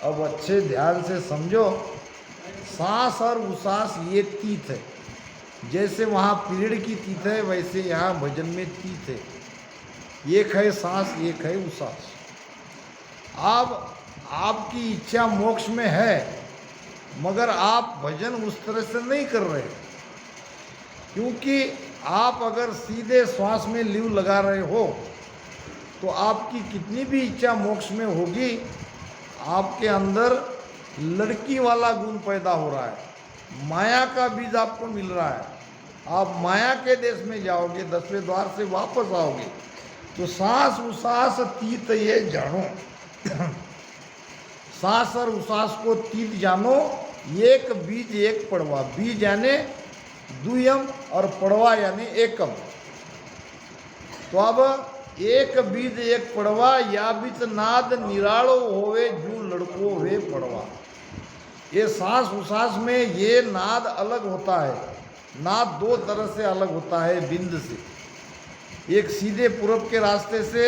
अब अच्छे ध्यान से समझो, सांस और उसास ये तीत है। जैसे वहाँ पीड़ की तीत है, वैसे यहाँ भजन में तीत है। एक है सांस, एक है उसास। अब आपकी इच्छा मोक्ष में है, मगर आप भजन उस तरह से नहीं कर रहे, क्योंकि आप अगर सीधे श्वास में लीव लगा रहे हो तो आपकी कितनी भी इच्छा मोक्ष में होगी, आपके अंदर लड़की वाला गुण पैदा हो रहा है, माया का बीज आपको मिल रहा है। आप माया के देश में जाओगे, 10वें द्वार से वापस आओगे। तो सांस उसास तीत ये जानो। सांस और उसास को तीत जानो। एक बीज एक पड़वा। बीज यानी द्वियम और पड़वा यानी एकम। तो अब एक बीज एक पड़वा, या बीच नाद निरालो होवे जू लड़को वे पड़वा। ये सांस उसास में ये नाद अलग होता है। नाद दो तरह से अलग होता है बिंद से, एक सीधे पूरब के रास्ते से,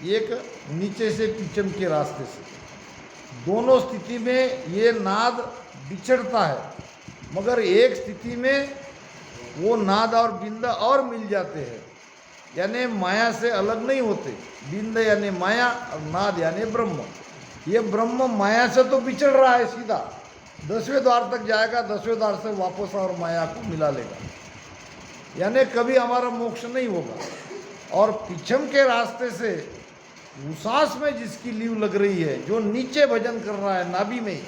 एक नीचे से पीछम के रास्ते से। दोनों स्थिति में ये नाद बिछड़ता है, मगर एक स्थिति में वो नाद और बिंद और मिल जाते हैं, यानी माया से अलग नहीं होते। बिंद यानी माया और नाद यानी ब्रह्म। ये ब्रह्म माया से तो बिछड़ रहा है, सीधा 10वें द्वार तक जाएगा, 10वें द्वार से वापस और माया को मिला लेगा, यानी कभी हमारा मोक्ष नहीं होगा। और पीछम के रास्ते से उसास में जिसकी लीव लग रही है, जो नीचे भजन कर रहा है नाभि में,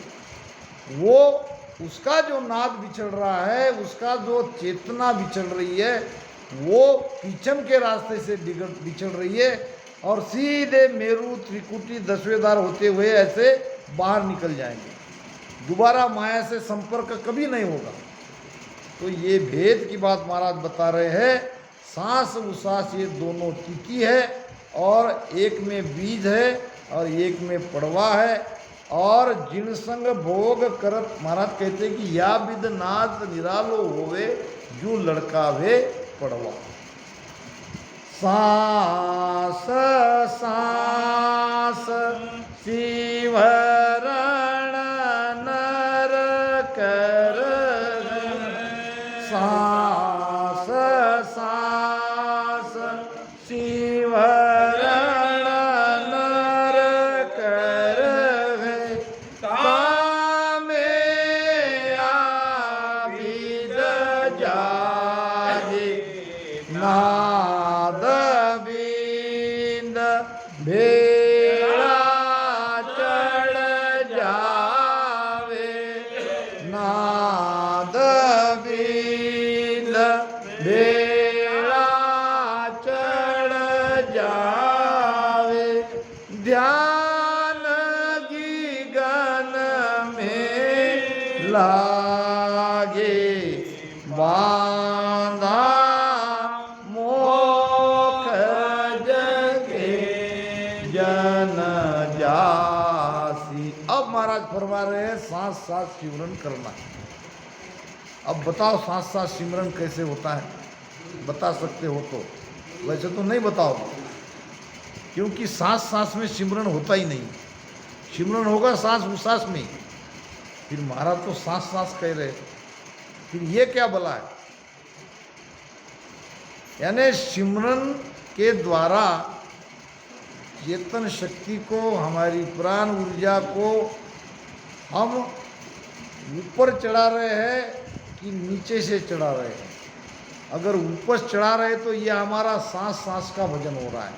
वो उसका जो नाद बिछड़ रहा है, उसका जो चेतना बिछड़ रही है, वो पीछम के रास्ते से बिछड़ रही है और सीधे मेरू त्रिकुटी 10वें द्वार होते हुए ऐसे बाहर निकल जाएंगे। दोबारा माया से संपर्क कभी नहीं होगा। तो ये भेद की बात महाराज बता रहे हैं। सांस उसास ये दोनों तिथि है, और एक में बीज है और एक में पड़वा है। और जिन संग भोग करत, महाराज कहते हैं कि या विद नाद निरालो होवे जो लड़का वे पड़वा। सांस सांस शिवरण नर कर, सांस सांस शिवरण नर कर, कामे आविद जागे नाद बिंद भेड़ा चढ़ जावे, नाद बिंद भेड़ा चढ़ जावे, ध्यान की गन में लागे बांधा मोख जगे जन जासी। अब महाराज फरमा रहे हैं सांस सांस सिमरन करना। अब बताओ सांस सांस सिमरन कैसे होता है, बता सकते हो तो? वैसे तो नहीं बताओगे, क्योंकि सांस सांस में सिमरन होता ही नहीं। सिमरन होगा सांस उसास में। फिर महाराज तो सांस सांस कह रहे, फिर ये क्या भला है? यानी सिमरन के द्वारा चेतन शक्ति को, हमारी प्राण ऊर्जा को हम ऊपर चढ़ा रहे हैं कि नीचे से चढ़ा रहे हैं? अगर ऊपर चढ़ा रहे तो ये हमारा सांस सांस का भजन हो रहा है।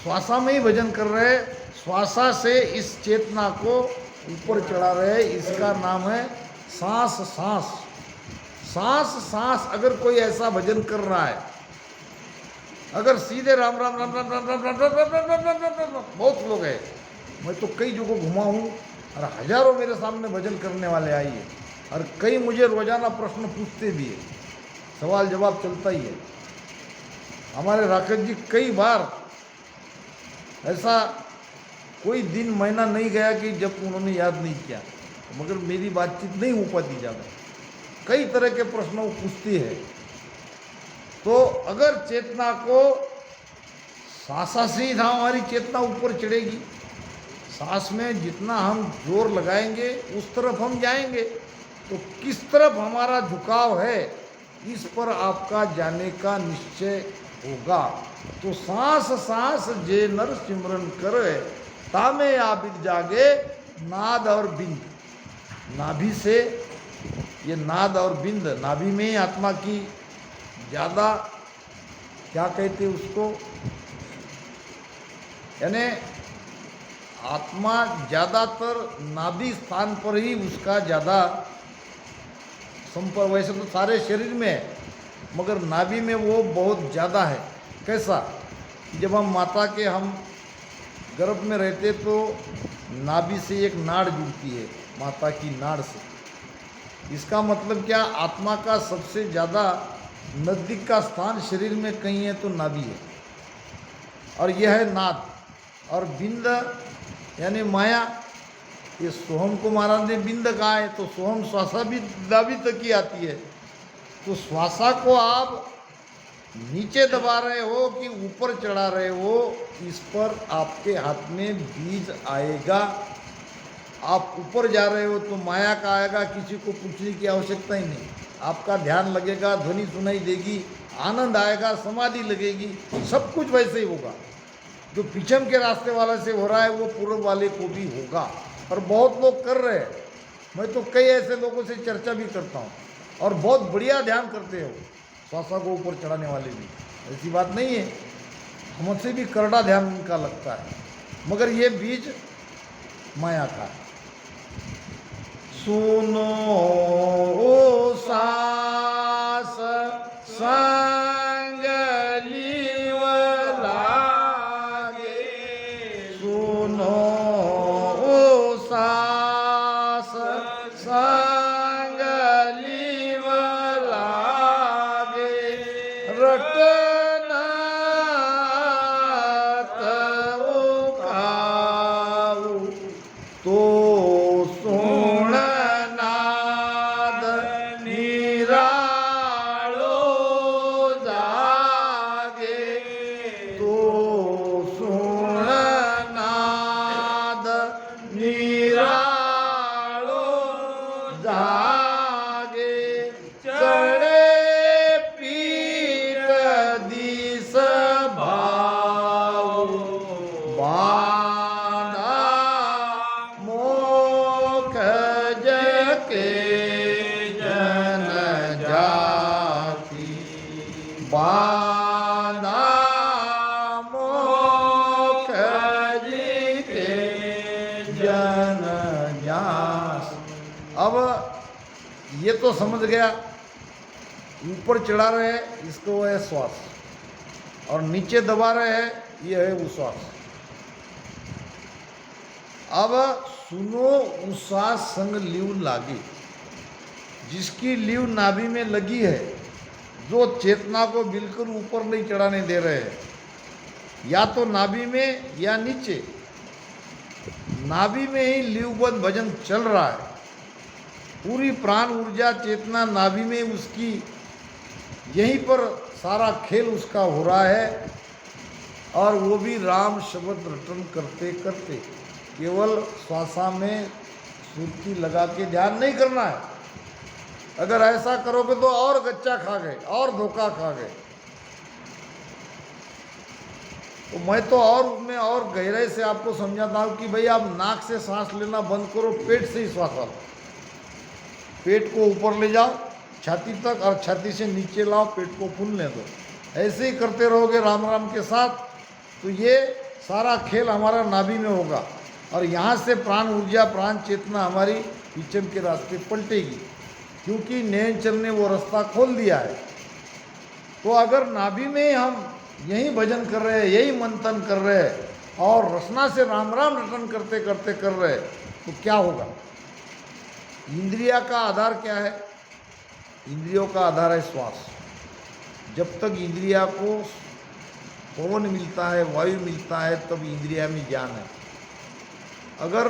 श्वासा में ही भजन कर रहे हैं, श्वासा से इस चेतना को ऊपर चढ़ा रहे हैं। इसका नाम है सांस सांस। सांस सांस अगर कोई ऐसा भजन कर रहा है, अगर सीधे राम राम राम राम राम राम राम राम राम राम राम राम राम, बहुत लोग हैं, मैं तो कई जगह घुमा हूँ और हजारों मेरे सामने भजन करने वाले आई है, और कई मुझे रोजाना प्रश्न पूछते भी है, सवाल जवाब चलता ही है। हमारे राकेश जी कई बार ऐसा कोई दिन महीना नहीं गया कि जब उन्होंने याद नहीं किया, मगर मेरी बातचीत नहीं हो पाती ज़्यादा। कई तरह के प्रश्न वो पूछती है। तो अगर चेतना को सांसा से ही था, हमारी चेतना ऊपर चढ़ेगी, सांस में जितना हम जोर लगाएंगे उस तरफ हम जाएंगे। तो किस तरफ हमारा झुकाव है इस पर आपका जाने का निश्चय होगा। तो सांस सांस जे नर सिमरन करे, तामे आबिद जागे नाद और बिंद। नाभि से ये नाद और बिंद, नाभि में ही आत्मा की ज़्यादा क्या कहते उसको, यानी आत्मा ज़्यादातर नाभि स्थान पर ही उसका ज़्यादा संपर्क, वैसे तो सारे शरीर में है मगर नाभि में वो बहुत ज़्यादा है। कैसा, जब हम माता के हम गर्भ में रहते तो नाभि से एक नाड़ जुड़ती है, माता की नाड़ से। इसका मतलब क्या, आत्मा का सबसे ज़्यादा नज़दीक का स्थान शरीर में कहीं है तो नाभि है, और यह है नाद। और बिंद यानी माया, ये सोहम को महाराज ने बिंद कहा है, तो सोहम श्वासा भी नाभि तक ही आती है। तो श्वासा को आप नीचे दबा रहे हो कि ऊपर चढ़ा रहे हो, इस पर आपके हाथ में बीज आएगा। आप ऊपर जा रहे हो तो माया का आएगा, किसी को पूछने की आवश्यकता ही नहीं। आपका ध्यान लगेगा, ध्वनि सुनाई देगी, आनंद आएगा, समाधि लगेगी, सब कुछ वैसे ही होगा। जो पीछम के रास्ते वाले से हो रहा है वो पूर्व वाले को भी होगा, और बहुत लोग कर रहे हैं। मैं तो कई ऐसे लोगों से चर्चा भी करता हूँ और बहुत बढ़िया ध्यान करते हो, श्वासा को ऊपर चढ़ाने वाले भी, ऐसी बात नहीं है। हमसे भी करड़ा ध्यान उनका लगता है, मगर ये बीज माया का है। सुनो ओ सास संग लीव लागे, सुनो ओ सास संग लीव लागे, रटना तो काऊ तो ये तो समझ गया, ऊपर चढ़ा रहे हैं इसको है श्वास, और नीचे दबा रहे हैं ये है उश्वास। अब सुनो उश्वास संग लीव लागी, जिसकी लीव नाभि में लगी है, जो चेतना को बिल्कुल ऊपर नहीं चढ़ाने दे रहे हैं, या तो नाभि में या नीचे, नाभि में ही लीवबद्ध भजन चल रहा है। पूरी प्राण ऊर्जा चेतना नाभि में उसकी, यहीं पर सारा खेल उसका हो रहा है, और वो भी राम शब्द रटन करते करते। केवल श्वासा में सुर्ती लगा के ध्यान नहीं करना है। अगर ऐसा करोगे तो और गच्चा खा गए और धोखा खा गए। तो मैं तो और उसमें और गहराई से आपको समझाता हूँ कि भाई आप नाक से सांस लेना बंद करो, पेट से ही श्वास लो। पेट को ऊपर ले जाओ छाती तक, और छाती से नीचे लाओ, पेट को फूलने दो। ऐसे ही करते रहोगे राम राम के साथ, तो ये सारा खेल हमारा नाभि में होगा, और यहाँ से प्राण ऊर्जा प्राण चेतना हमारी पीछम के रास्ते पलटेगी, क्योंकि नयनचर ने वो रास्ता खोल दिया है। तो अगर नाभि में हम यही भजन कर रहे हैं, यही मंथन कर रहे हैं, और रसना से राम राम रटन करते करते कर रहे हैं, तो क्या होगा। इंद्रिया का आधार क्या है, इंद्रियों का आधार है श्वास। जब तक इंद्रिया को पवन मिलता है, वायु मिलता है, तब इंद्रिया में ज्ञान है। अगर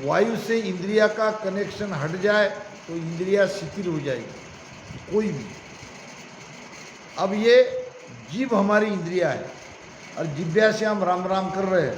वायु से इंद्रिया का कनेक्शन हट जाए तो इंद्रिया शिथिल हो जाएगी कोई भी। अब ये जीभ हमारी इंद्रिया है, और जिभ्या से हम राम राम कर रहे हैं,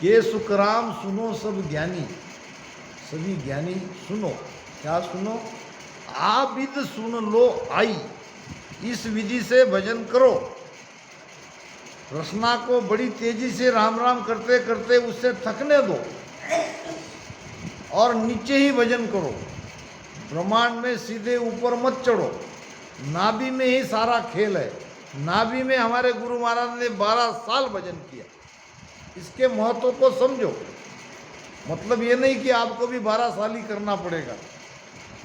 के सुखराम सुनो सब ज्ञानी, सभी ज्ञानी सुनो। क्या सुनो? आबिद सुन लो आई, इस विधि से भजन करो। रसना को बड़ी तेजी से राम राम करते करते उससे थकने दो और नीचे ही भजन करो। ब्रह्मांड में सीधे ऊपर मत चढ़ो, नाभि में ही सारा खेल है। नाभि में हमारे गुरु महाराज ने 12 साल भजन किया। इसके महत्व को समझो। मतलब ये नहीं कि आपको भी 12 साल ही करना पड़ेगा।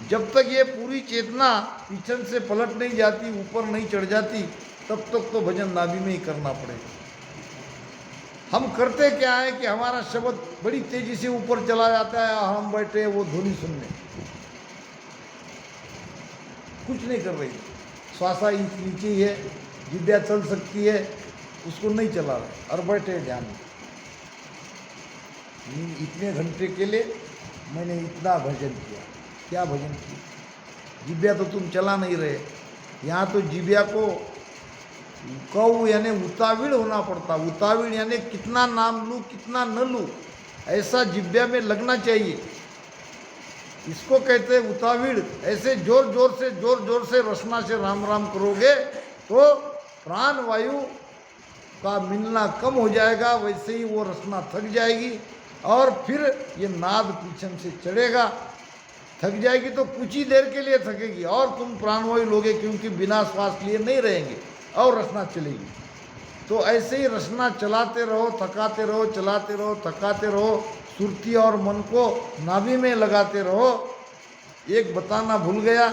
जब तक ये पूरी चेतना पीछन से पलट नहीं जाती, ऊपर नहीं चढ़ जाती, तब तक तो भजन नाभि में ही करना पड़ेगा। हम करते क्या है कि हमारा शब्द बड़ी तेजी से ऊपर चला जाता है, हम बैठे वो धुनी सुनने, कुछ नहीं कर रही। श्वासा नीचे ही है, जिद्या चल सकती है, उसको नहीं चला रहे और बैठे ध्यान में। इतने घंटे के लिए मैंने इतना भजन किया। क्या भजन किया? जिब्या तो तुम चला नहीं रहे। यहाँ तो जिब्या को कऊ यानी उताविड़ होना पड़ता। उताविड़ यानी कितना नाम लूँ कितना न लूँ, ऐसा जिब्या में लगना चाहिए। इसको कहते हैं उताविड़। ऐसे जोर जोर से रसना से राम राम करोगे तो प्राण वायु का मिलना कम हो जाएगा, वैसे ही वो रसना थक जाएगी और फिर ये नाद पीछन से चढ़ेगा। थक जाएगी तो कुछ ही देर के लिए थकेगी और तुम प्राणवायु लोगे, क्योंकि बिना श्वास लिए नहीं रहेंगे और रसना चलेगी। तो ऐसे ही रसना चलाते रहो, थकाते रहो, चलाते रहो, थकाते रहो। सुरती और मन को नाभि में लगाते रहो। एक बताना भूल गया,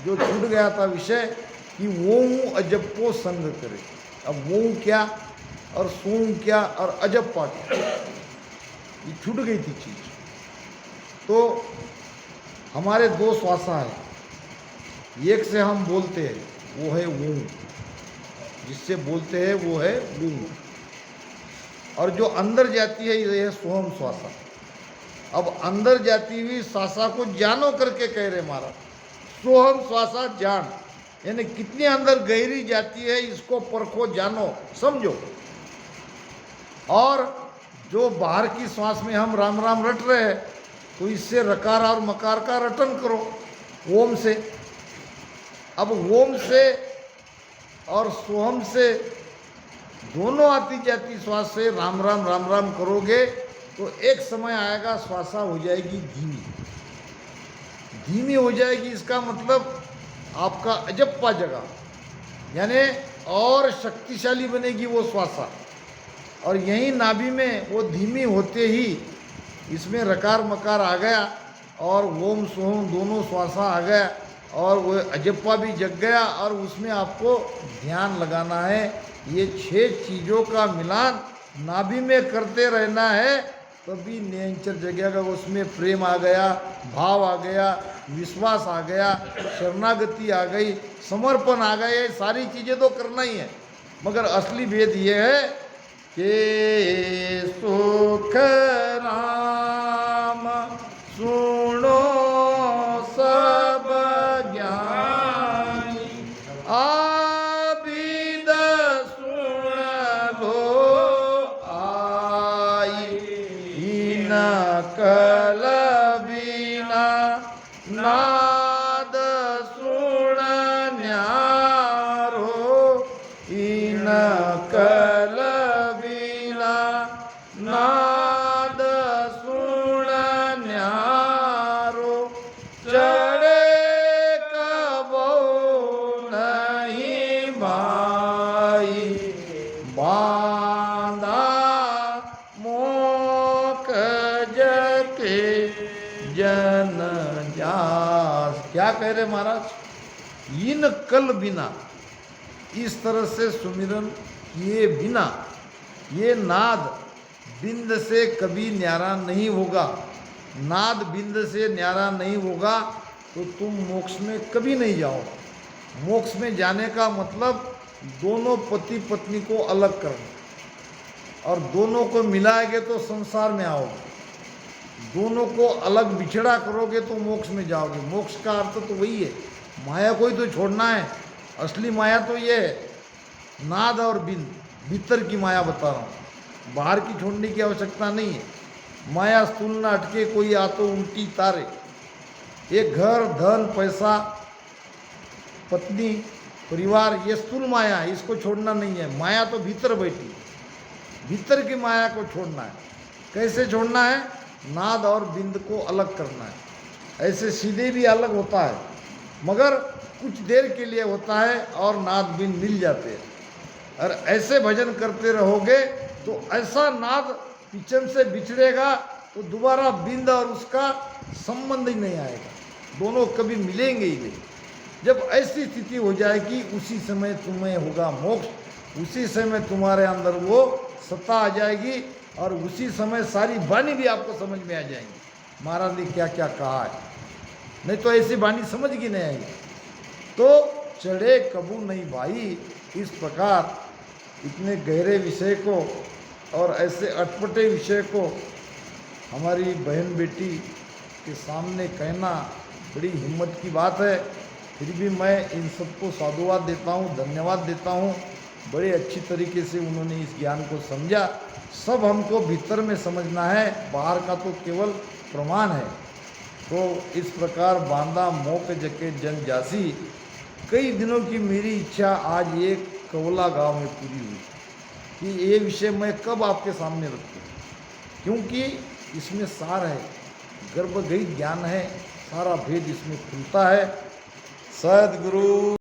जो छूट गया था विषय, कि वो अजप्पो संग करे। अब वो क्या और सोम क्या और अजप्पा क्या, ये छूट गई थी चीज। तो हमारे 2 श्वासा है। एक से हम बोलते हैं, वो है वो, जिससे बोलते हैं वो है वो, और जो अंदर जाती है ये है सोहम श्वासा। अब अंदर जाती हुई श्वासा को जानो करके कह रहे महाराज, सोहम श्वासा जान, यानी कितनी अंदर गहरी जाती है, इसको परखो, जानो, समझो। और जो बाहर की श्वास में हम राम राम रट रहे हैं, तो इससे रकार और मकार का रटन करो ओम से। अब ओम से और सोहम से दोनों आती जाती श्वास से राम राम करोगे तो एक समय आएगा श्वासा हो जाएगी धीमी, धीमी हो जाएगी। इसका मतलब आपका अजप्पा जगह, यानी और शक्तिशाली बनेगी वो श्वासा। और यहीं नाभि में वो धीमी होते ही इसमें रकार मकार आ गया और ओम सोहम दोनों श्वासा आ गया और वो अजप्पा भी जग गया। और उसमें आपको ध्यान लगाना है। ये 6 चीज़ों का मिलान नाभि में करते रहना है, तभी नियंचर जगेगा। उसमें प्रेम आ गया, भाव आ गया, विश्वास आ गया, शरणागति आ गई, समर्पण आ गया। ये सारी चीज़ें तो करना ही है, मगर असली भेद ये है कि सुख राम सुनो सब ज्ञानी, आबिद सुन लो आई, न कल बिना नाद सुन न्यारो, इन कल बिना नाद सुन न्यारो, चढ़े कबो नहीं भाई, बांधा मोक जके जन जास। क्या कह रहे महाराज? इन कल बिना, इस तरह से सुमिरन किए बिना ये नाद बिंद से कभी न्यारा नहीं होगा। नाद बिंद से न्यारा नहीं होगा तो तुम मोक्ष में कभी नहीं जाओगे। मोक्ष में जाने का मतलब दोनों पति पत्नी को अलग करना, और दोनों को मिलाएंगे तो संसार में आओगे। दोनों को अलग बिछड़ा करोगे तो मोक्ष में जाओगे। मोक्ष का अर्थ तो वही है, माया को ही तो छोड़ना है। असली माया तो ये है, नाद और बिंद, भीतर की माया बता रहा हूँ। बाहर की छोड़ने की आवश्यकता नहीं है। माया स्थूल न अटके कोई आ तो उल्टी तारे। एक घर, धन, पैसा, पत्नी, परिवार, ये स्थूल माया है, इसको छोड़ना नहीं है। माया तो भीतर बैठी है, भीतर की माया को छोड़ना है। कैसे छोड़ना है? नाद और बिंद को अलग करना है। ऐसे सीधे भी अलग होता है, मगर कुछ देर के लिए होता है और नाद बिंद मिल जाते हैं। और ऐसे भजन करते रहोगे तो ऐसा नाद पिछम से बिछड़ेगा तो दोबारा बिंद और उसका संबंध ही नहीं आएगा, दोनों कभी मिलेंगे ही नहीं। जब ऐसी स्थिति हो जाएगी उसी समय तुम्हें होगा मोक्ष, उसी समय तुम्हारे अंदर वो सत्ता आ जाएगी और उसी समय सारी वाणी भी आपको समझ में आ जाएंगी, महाराज ने क्या क्या कहा है। नहीं तो ऐसी वाणी समझ की नहीं आएगी। तो चढ़े कबू नहीं भाई, इस प्रकार इतने गहरे विषय को और ऐसे अटपटे विषय को हमारी बहन बेटी के सामने कहना बड़ी हिम्मत की बात है। फिर भी मैं इन सबको साधुवाद देता हूँ, धन्यवाद देता हूँ। बड़े अच्छी तरीके से उन्होंने इस ज्ञान को समझा। सब हमको भीतर में समझना है, बाहर का तो केवल प्रमाण है। तो इस प्रकार बांधा मोक जके जन जासी, कई दिनों की मेरी इच्छा आज एक कवला गांव में पूरी हुई कि ये विषय मैं कब आपके सामने रखूं, क्योंकि इसमें सार है, गर्भगई ज्ञान है, सारा भेद इसमें खुलता है। सद्गुरु